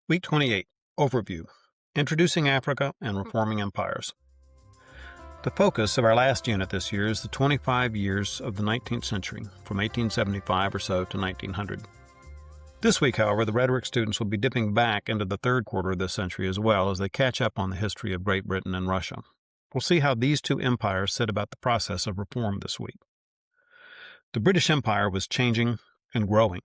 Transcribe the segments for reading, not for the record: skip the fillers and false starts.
Week 28, Overview, Introducing Africa and Reforming Empires. The focus of our last unit this year is the 25 years of the 19th century, from 1875 or so to 1900. This week, however, the rhetoric students will be dipping back into the third quarter of this century as well as they catch up on the history of Great Britain and Russia. We'll see how these two empires set about the process of reform this week. The British Empire was changing and growing.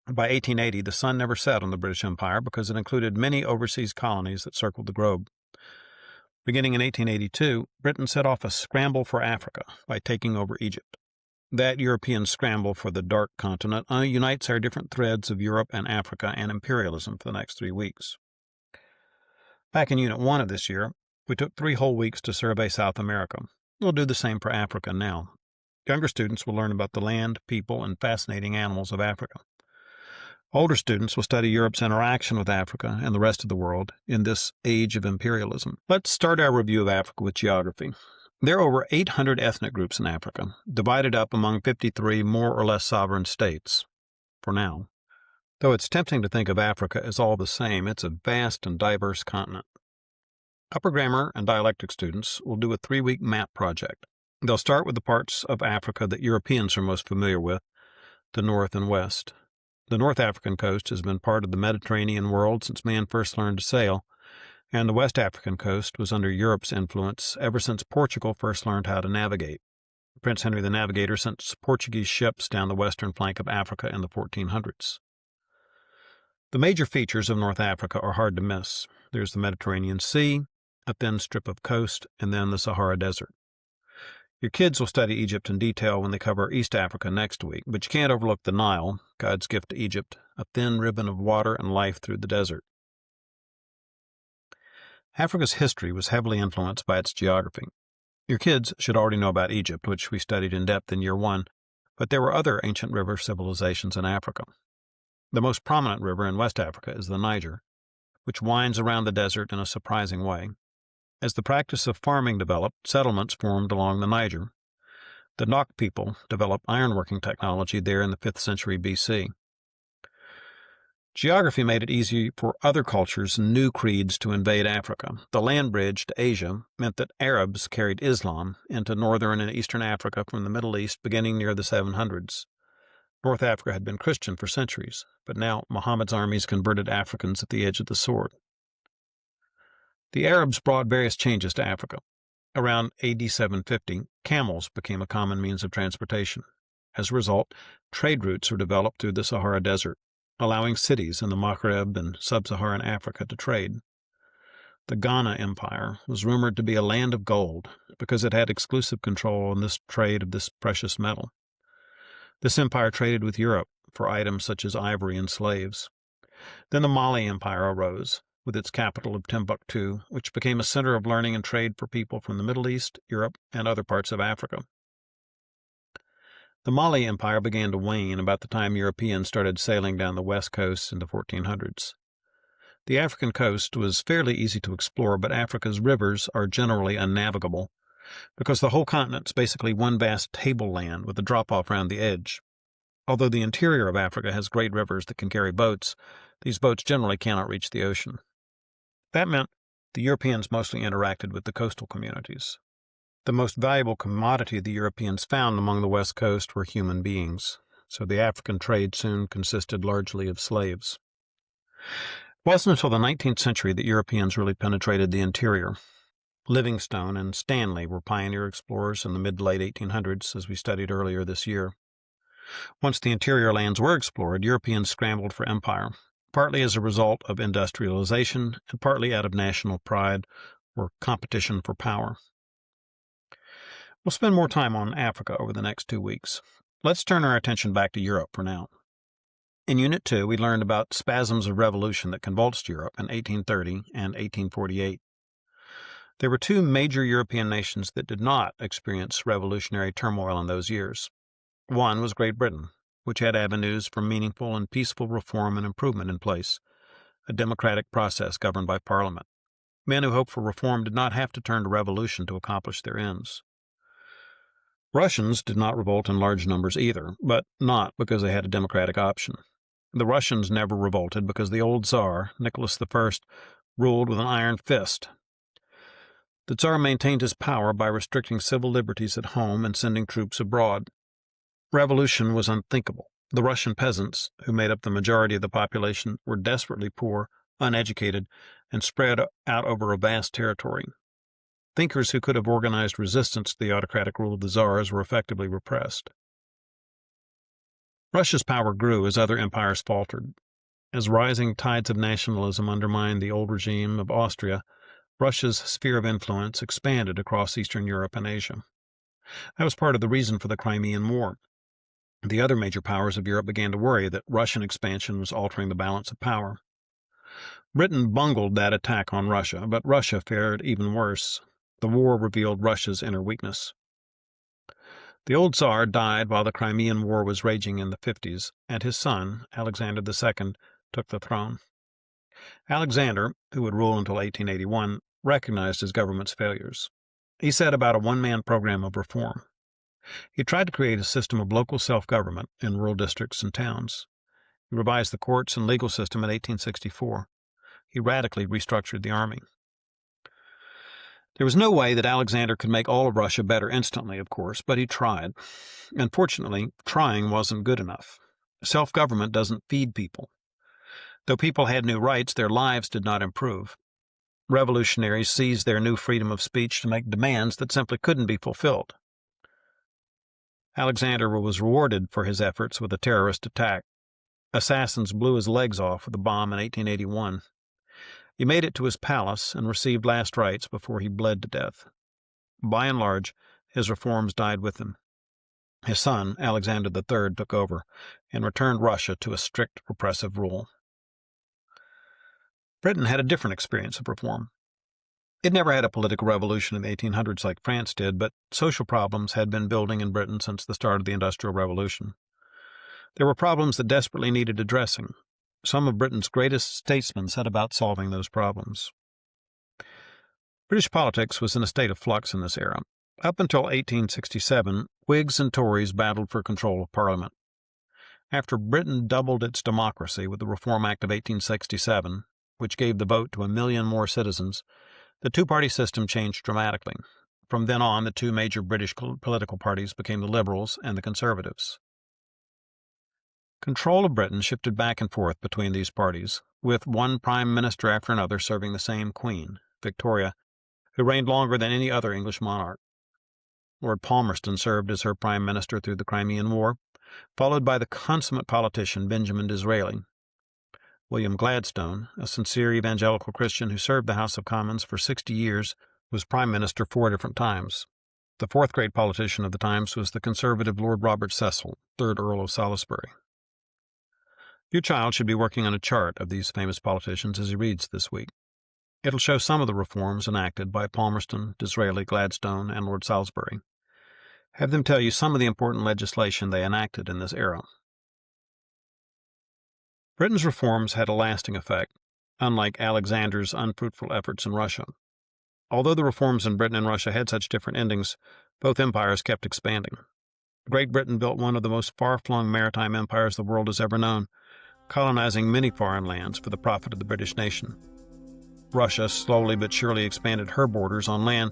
By 1880, the sun never set on the British Empire because it included many overseas colonies that circled the globe. Beginning in 1882, Britain set off a scramble for Africa by taking over Egypt. That European scramble for the Dark Continent unites our different threads of Europe and Africa and imperialism for the next 3 weeks. Back in Unit 1 of this year, we took 3 whole weeks to survey South America. We'll do the same for Africa now. Younger students will learn about the land, people, and fascinating animals of Africa. Older students will study Europe's interaction with Africa and the rest of the world in this age of imperialism. Let's start our review of Africa with geography. There are over 800 ethnic groups in Africa, divided up among 53 more or less sovereign states, for now. Though it's tempting to think of Africa as all the same, it's a vast and diverse continent. Upper grammar and dialectic students will do a 3-week map project. They'll start with the parts of Africa that Europeans are most familiar with, the north and west. The North African coast has been part of the Mediterranean world since man first learned to sail, and the West African coast was under Europe's influence ever since Portugal first learned how to navigate. Prince Henry the Navigator sent Portuguese ships down the western flank of Africa in the 1400s. The major features of North Africa are hard to miss. There's the Mediterranean Sea, a thin strip of coast, and then the Sahara Desert. Your kids will study Egypt in detail when they cover East Africa next week, but you can't overlook the Nile, God's gift to Egypt, a thin ribbon of water and life through the desert. Africa's history was heavily influenced by its geography. Your kids should already know about Egypt, which we studied in depth in Year 1, but there were other ancient river civilizations in Africa. The most prominent river in West Africa is the Niger, which winds around the desert in a surprising way. As the practice of farming developed, settlements formed along the Niger. The Nok people developed ironworking technology there in the 5th century BC. Geography made it easy for other cultures and new creeds to invade Africa. The land bridge to Asia meant that Arabs carried Islam into northern and eastern Africa from the Middle East beginning near the 700s. North Africa had been Christian for centuries, but now Muhammad's armies converted Africans at the edge of the sword. The Arabs brought various changes to Africa. Around AD 750, camels became a common means of transportation. As a result, trade routes were developed through the Sahara Desert, allowing cities in the Maghreb and sub-Saharan Africa to trade. The Ghana Empire was rumored to be a land of gold because it had exclusive control on this trade of this precious metal. This empire traded with Europe for items such as ivory and slaves. Then the Mali Empire arose, with its capital of Timbuktu, which became a center of learning and trade for people from the Middle East, Europe, and other parts of Africa. The Mali Empire began to wane about the time Europeans started sailing down the west coast in the 1400s. The African coast was fairly easy to explore, but Africa's rivers are generally unnavigable because the whole continent's basically one vast tableland with a drop-off around the edge. Although the interior of Africa has great rivers that can carry boats, these boats generally cannot reach the ocean. That meant the Europeans mostly interacted with the coastal communities. The most valuable commodity the Europeans found among the west coast were human beings, so the African trade soon consisted largely of slaves. It wasn't until the 19th century that Europeans really penetrated the interior. Livingstone and Stanley were pioneer explorers in the mid to late 1800s, as we studied earlier this year. Once the interior lands were explored, Europeans scrambled for empire, partly as a result of industrialization and partly out of national pride or competition for power. We'll spend more time on Africa over the next 2 weeks. Let's turn our attention back to Europe for now. In Unit 2, we learned about spasms of revolution that convulsed Europe in 1830 and 1848. There were 2 major European nations that did not experience revolutionary turmoil in those years. One was Great Britain, which had avenues for meaningful and peaceful reform and improvement in place, a democratic process governed by Parliament. Men who hoped for reform did not have to turn to revolution to accomplish their ends. Russians did not revolt in large numbers either, but not because they had a democratic option. The Russians never revolted because the old Tsar, Nicholas I, ruled with an iron fist. The Tsar maintained his power by restricting civil liberties at home and sending troops abroad. Revolution was unthinkable. The Russian peasants, who made up the majority of the population, were desperately poor, uneducated, and spread out over a vast territory. Thinkers who could have organized resistance to the autocratic rule of the Tsars were effectively repressed. Russia's power grew as other empires faltered. As rising tides of nationalism undermined the old regime of Austria, Russia's sphere of influence expanded across Eastern Europe and Asia. That was part of the reason for the Crimean War. The other major powers of Europe began to worry that Russian expansion was altering the balance of power. Britain bungled that attack on Russia, but Russia fared even worse. The war revealed Russia's inner weakness. The old Tsar died while the Crimean War was raging in the 50s, and his son, Alexander II, took the throne. Alexander, who would rule until 1881, recognized his government's failures. He set about a one-man program of reform. He tried to create a system of local self-government in rural districts and towns. He revised the courts and legal system in 1864. He radically restructured the army. There was no way that Alexander could make all of Russia better instantly, of course, but he tried. Unfortunately, trying wasn't good enough. Self-government doesn't feed people. Though people had new rights, their lives did not improve. Revolutionaries seized their new freedom of speech to make demands that simply couldn't be fulfilled. Alexander was rewarded for his efforts with a terrorist attack. Assassins blew his legs off with a bomb in 1881. He made it to his palace and received last rites before he bled to death. By and large, his reforms died with him. His son, Alexander III, took over and returned Russia to a strict repressive rule. Britain had a different experience of reform. It never had a political revolution in the 1800s like France did, but social problems had been building in Britain since the start of the Industrial Revolution. There were problems that desperately needed addressing. Some of Britain's greatest statesmen set about solving those problems. British politics was in a state of flux in this era. Up until 1867, Whigs and Tories battled for control of Parliament. After Britain doubled its democracy with the Reform Act of 1867, which gave the vote to 1 million more citizens, the two-party system changed dramatically. From then on, the two major British political parties became the Liberals and the Conservatives. Control of Britain shifted back and forth between these parties, with one prime minister after another serving the same queen, Victoria, who reigned longer than any other English monarch. Lord Palmerston served as her prime minister through the Crimean War, followed by the consummate politician Benjamin Disraeli. William Gladstone, a sincere evangelical Christian who served the House of Commons for 60 years, was prime minister 4 different times. The fourth great politician of the times was the conservative Lord Robert Cecil, 3rd Earl of Salisbury. Your child should be working on a chart of these famous politicians as he reads this week. It'll show some of the reforms enacted by Palmerston, Disraeli, Gladstone, and Lord Salisbury. Have them tell you some of the important legislation they enacted in this era. Britain's reforms had a lasting effect, unlike Alexander's unfruitful efforts in Russia. Although the reforms in Britain and Russia had such different endings, both empires kept expanding. Great Britain built one of the most far-flung maritime empires the world has ever known, colonizing many foreign lands for the profit of the British nation. Russia slowly but surely expanded her borders on land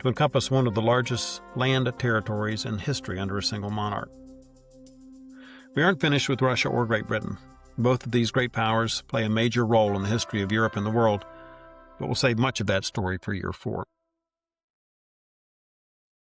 to encompass one of the largest land territories in history under a single monarch. We aren't finished with Russia or Great Britain. Both of these great powers play a major role in the history of Europe and the world, but we'll save much of that story for Year 4.